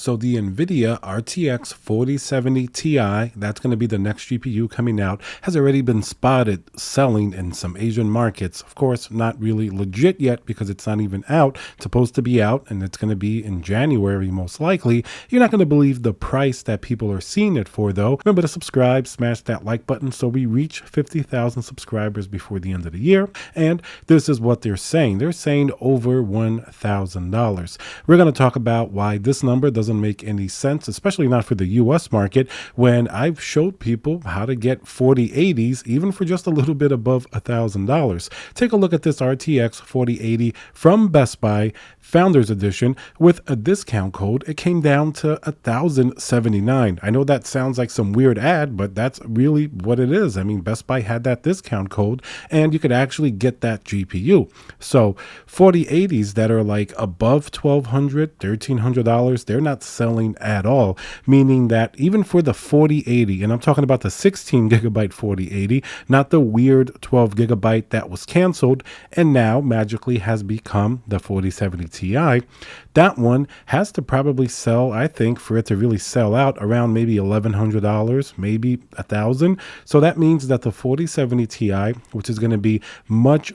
So the Nvidia RTX 4070 Ti, that's going to be the next GPU coming out, has already been spotted selling in some Asian markets. Of course, not really legit yet because it's not even out. It's supposed to be out and it's going to be in January most likely. You're not going to believe the price that people are seeing it for though. Remember to subscribe, smash that like button so we reach 50,000 subscribers before the end of the year. And this is what they're saying. They're saying over $1,000. We're going to talk about why this number doesn't make any sense, especially not for the US market, when I've showed people how to get 4080s even for just a little bit above $1,000. Take a look at this RTX 4080 from Best Buy Founders Edition with a discount code. It came down to $1,079. I know that sounds like some weird ad, but that's really what it is. I mean, Best Buy had that discount code and you could actually get that GPU. So 4080s that are like above $1,200, $1,300, they're not selling at all, meaning that even for the 4080, and I'm talking about the 16 gigabyte 4080, not the weird 12 gigabyte that was canceled and now magically has become the 4070 Ti, that one has to probably sell, I think, for it to really sell out around maybe $1,100, maybe $1,000. So that means that the 4070 Ti, which is going to be much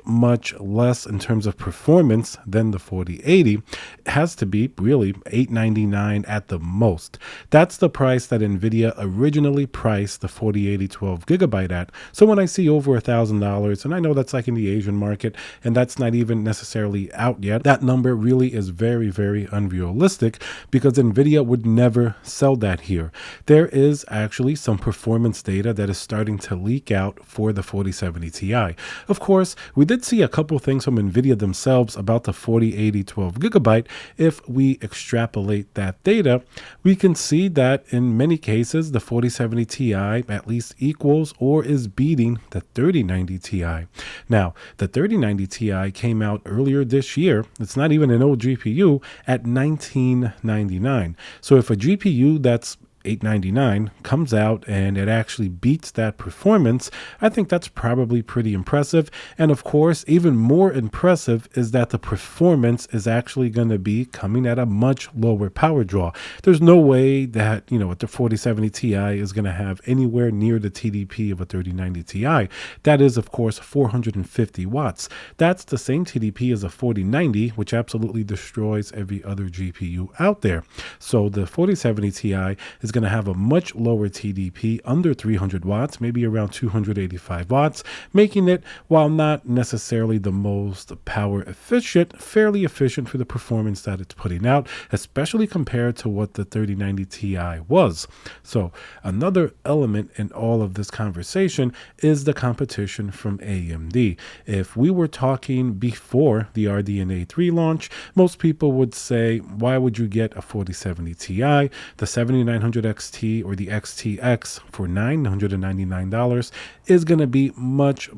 less in terms of performance than the 4080, has to be really $899 at the most. That's the price that Nvidia originally priced the 4080 12 gigabyte at. So when I see over $1,000, and I know that's like in the Asian market, and that's not even necessarily out yet, that number really is very unrealistic because Nvidia would never sell that here. There is actually some performance data that is starting to leak out for the 4070 Ti. Of course, we did see a couple things from Nvidia themselves about the 4080 12 gigabyte. If we extrapolate that data, we can see that in many cases the 4070 Ti at least equals or is beating the 3090 Ti. Now, the 3090 Ti came out earlier this year. It's not even an old GPU at $1,999. So if a GPU that's $899 comes out and it actually beats that performance, I think that's probably pretty impressive. And of course, even more impressive is that the performance is actually going to be coming at a much lower power draw. There's no way that, the 4070 Ti is going to have anywhere near the TDP of a 3090 Ti. That is, of course, 450 watts. That's the same TDP as a 4090, which absolutely destroys every other GPU out there. So the 4070 Ti is going to have a much lower TDP, under 300 watts, maybe around 285 watts, making it, while not necessarily the most power efficient, fairly efficient for the performance that it's putting out, especially compared to what the 3090 Ti was. So another element in all of this conversation is the competition from AMD. If we were talking before the RDNA3 launch, most people would say, why would you get a 4070 Ti? The 7900 XT or the XTX for $999 is going to be much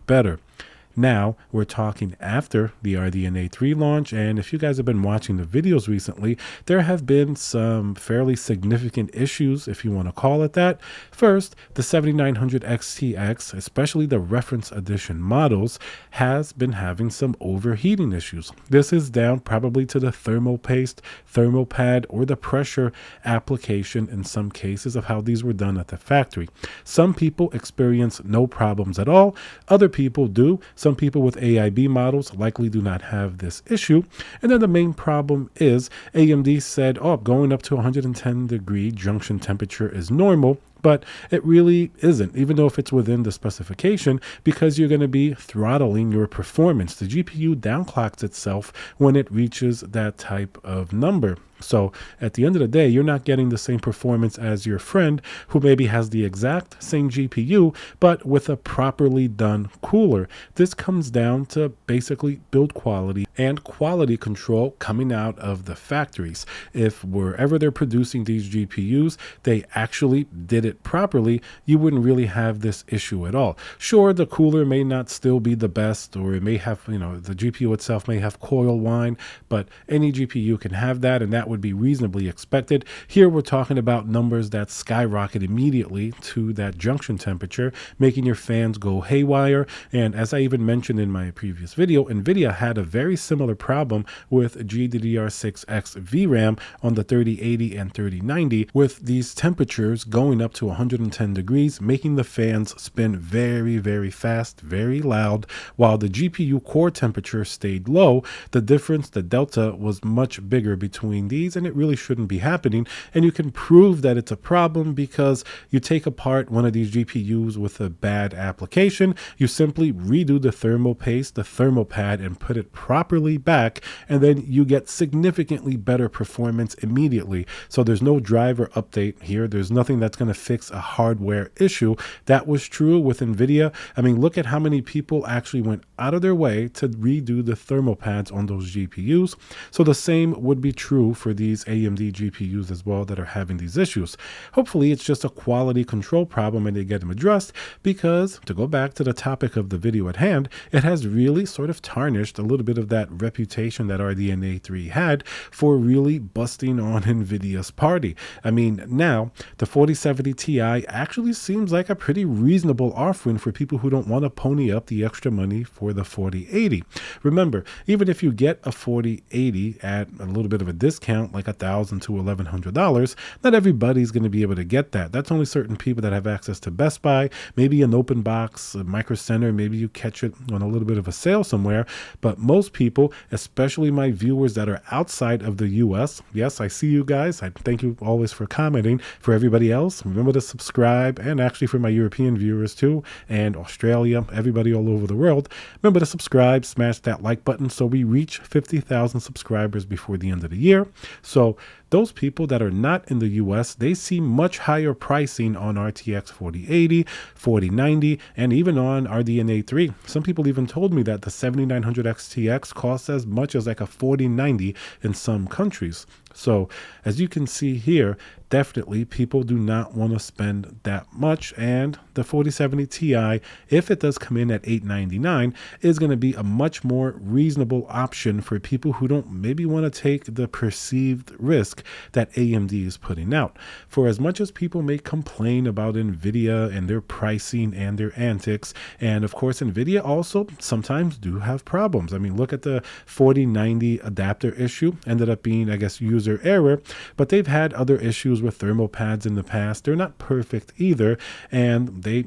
better. Now we're talking after the RDNA3 launch, and if you guys have been watching the videos recently, there have been some fairly significant issues, if you want to call it that. First, the 7900 XTX, especially the reference edition models, has been having some overheating issues. This is down probably to the thermal paste, thermal pad, or the pressure application in some cases of how these were done at the factory. Some people experience no problems at all. Other people do. Some people with AIB models likely do not have this issue. And then the main problem is AMD said, going up to 110 degree junction temperature is normal. But it really isn't, even though if it's within the specification, because you're going to be throttling your performance. The GPU downclocks itself when it reaches that type of number. So at the end of the day, you're not getting the same performance as your friend who maybe has the exact same GPU, but with a properly done cooler. This comes down to basically build quality and quality control coming out of the factories. If wherever they're producing these GPUs, they actually did it it properly, you wouldn't really have this issue at all. Sure, the cooler may not still be the best, or it may have, the GPU itself may have coil whine, but any GPU can have that, and that would be reasonably expected. Here we're talking about numbers that skyrocket immediately to that junction temperature, making your fans go haywire. And as I even mentioned in my previous video, Nvidia had a very similar problem with GDDR6X VRAM on the 3080 and 3090, with these temperatures going up to 110 degrees, making the fans spin very, very fast, very loud, while the GPU core temperature stayed low. The difference, the delta, was much bigger between these, and it really shouldn't be happening. And you can prove that it's a problem because you take apart one of these GPUs with a bad application, you simply redo the thermal paste, the thermal pad, and put it properly back, and then you get significantly better performance immediately. So there's no driver update here. There's nothing that's going to fix a hardware issue. That was true with Nvidia. I mean, look at how many people actually went out of their way to redo the thermal pads on those GPUs. So the same would be true for these AMD GPUs as well that are having these issues. Hopefully it's just a quality control problem and they get them addressed, because to go back to the topic of the video at hand, it has really sort of tarnished a little bit of that reputation that RDNA3 had for really busting on Nvidia's party. I mean, now the 4070 Ti actually seems like a pretty reasonable offering for people who don't want to pony up the extra money for the 4080. Remember, even if you get a 4080 at a little bit of a discount, like $1,000 to $1,100, not everybody's going to be able to get that. That's only certain people that have access to Best Buy, maybe an open box, a Micro Center, maybe you catch it on a little bit of a sale somewhere. But most people, especially my viewers that are outside of the US, yes, I see you guys. I thank you always for commenting. For everybody else, remember to subscribe, and actually for my European viewers too, and Australia, everybody all over the world, remember to subscribe, smash that like button so we reach 50,000 subscribers before the end of the year. So those people that are not in the US, they see much higher pricing on RTX 4080, 4090, and even on RDNA3. Some people even told me that the 7900 XTX costs as much as like a 4090 in some countries. So as you can see here, definitely people do not want to spend that much, and the 4070 Ti, if it does come in at $899, is going to be a much more reasonable option for people who don't maybe want to take the perceived risk that AMD is putting out. For as much as people may complain about Nvidia and their pricing and their antics, and of course Nvidia also sometimes do have problems. I mean, look at the 4090 adapter issue, ended up being, I guess, user error, but they've had other issues with thermal pads in the past. They're not perfect either, and they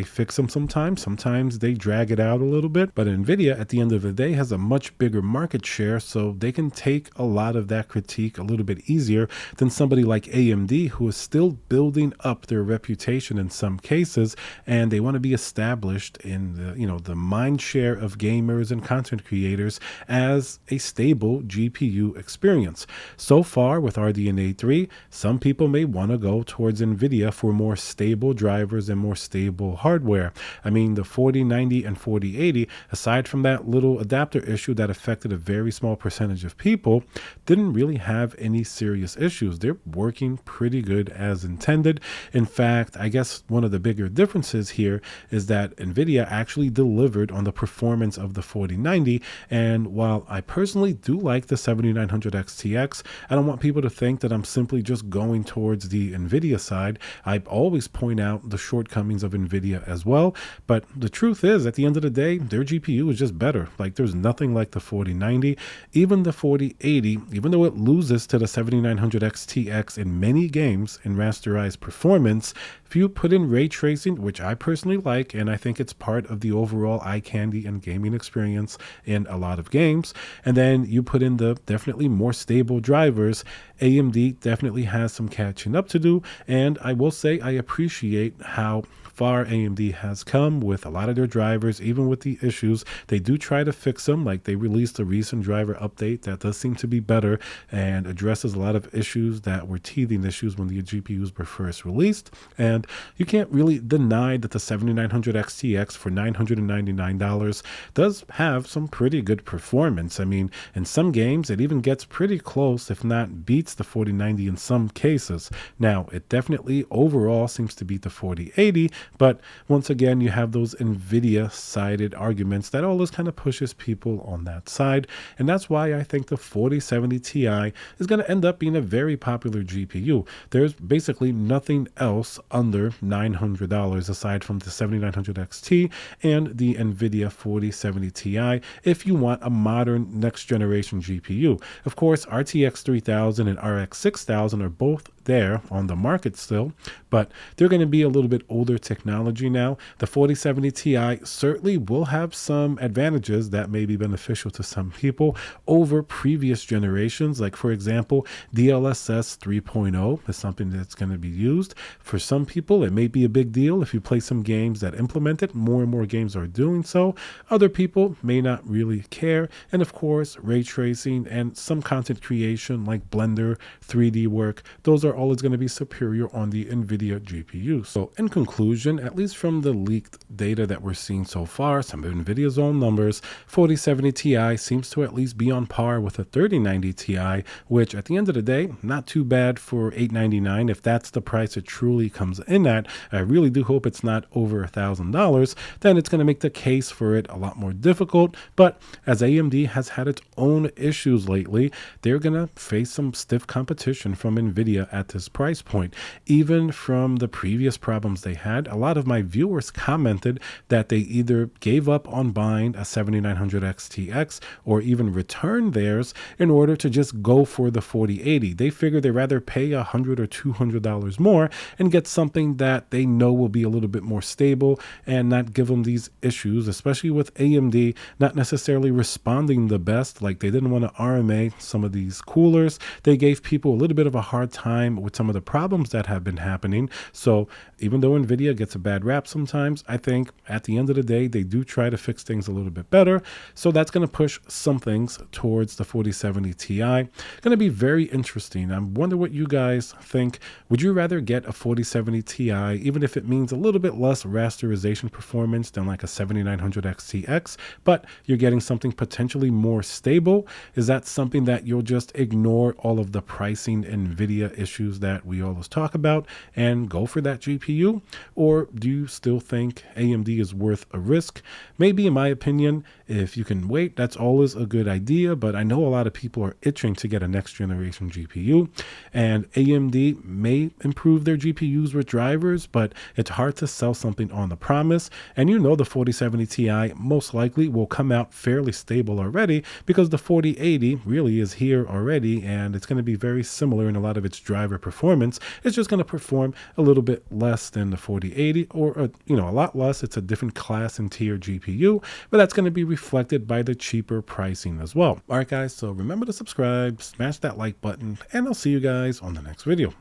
fix them sometimes they drag it out a little bit. But Nvidia at the end of the day has a much bigger market share, so they can take a lot of that critique a little bit easier than somebody like AMD, who is still building up their reputation in some cases, and they want to be established in the mind share of gamers and content creators as a stable GPU experience. So far with RDNA3, some people may want to go towards Nvidia for more stable drivers and more stable hardware. I mean, the 4090 and 4080, aside from that little adapter issue that affected a very small percentage of people, didn't really have any serious issues. They're working pretty good as intended. In fact, I guess one of the bigger differences here is that Nvidia actually delivered on the performance of the 4090, and while I personally do like the 7900 XTX, I don't want people to think that I'm simply just going towards the Nvidia side. I always point out the shortcomings of Nvidia as well, but the truth is, at the end of the day, their GPU is just better. Like, there's nothing like the 4090. Even the 4080, even though it loses to the 7900 XTX in many games in rasterized performance, if you put in ray tracing, which I personally like, and I think it's part of the overall eye candy and gaming experience in a lot of games, and then you put in the definitely more stable drivers, AMD definitely has some catching up to do. And I will say I appreciate how how far AMD has come with a lot of their drivers, even with the issues. They do try to fix them, like they released a recent driver update that does seem to be better and addresses a lot of issues that were teething issues when the GPUs were first released. And you can't really deny that the 7900 XTX for $999 does have some pretty good performance. I mean, in some games, it even gets pretty close, if not beats the 4090 in some cases. Now, it definitely overall seems to beat the 4080, but once again, you have those Nvidia-sided arguments that always kind of pushes people on that side. And that's why I think the 4070 Ti is going to end up being a very popular GPU. There's basically nothing else under $900 aside from the 7900 XT and the Nvidia 4070 Ti if you want a modern next generation GPU. Of course, RTX 3000 and RX 6000 are both there on the market still, but they're going to be a little bit older technology now. The 4070 Ti certainly will have some advantages that may be beneficial to some people over previous generations. Like, for example, DLSS 3.0 is something that's going to be used. For some people, it may be a big deal if you play some games that implement it. More and more games are doing so. Other people may not really care. And of course, ray tracing and some content creation like Blender, 3D work, those are always going to be superior on the Nvidia GPU. So in conclusion, at least from the leaked data that we're seeing so far, some of Nvidia's own numbers, 4070 Ti seems to at least be on par with a 3090 Ti, which at the end of the day, not too bad for $899 if that's the price it truly comes in at. I really do hope it's not over $1,000. Then it's going to make the case for it a lot more difficult. But as AMD has had its own issues lately, they're going to face some stiff competition from Nvidia at this price point. Even from the previous problems they had, a lot of my viewers commented that they either gave up on buying a 7900 XTX or even returned theirs in order to just go for the 4080. They figure they'd rather pay $100 or $200 more and get something that they know will be a little bit more stable and not give them these issues, especially with AMD not necessarily responding the best. Like, they didn't want to RMA some of these coolers. They gave people a little bit of a hard time with some of the problems that have been happening. So even though Nvidia gets a bad rap sometimes, I think at the end of the day, they do try to fix things a little bit better. So that's going to push some things towards the 4070 Ti. Going to be very interesting. I wonder what you guys think. Would you rather get a 4070 Ti, even if it means a little bit less rasterization performance than like a 7900 XTX, but you're getting something potentially more stable? Is that something that you'll just ignore all of the pricing Nvidia issues that we always talk about and go for that GPU? Or do you still think AMD is worth a risk? Maybe, in my opinion, if you can wait, that's always a good idea, but I know a lot of people are itching to get a next generation GPU, and AMD may improve their GPUs with drivers, but it's hard to sell something on the promise. And you know the 4070 Ti most likely will come out fairly stable already because the 4080 really is here already, and it's going to be very similar in a lot of its driver performance. It's just going to perform a little bit less than the 4080, or a lot less. It's a different class and tier GPU, but that's going to be reflected by the cheaper pricing as well. All right, guys, so remember to subscribe, smash that like button, and I'll see you guys on the next video.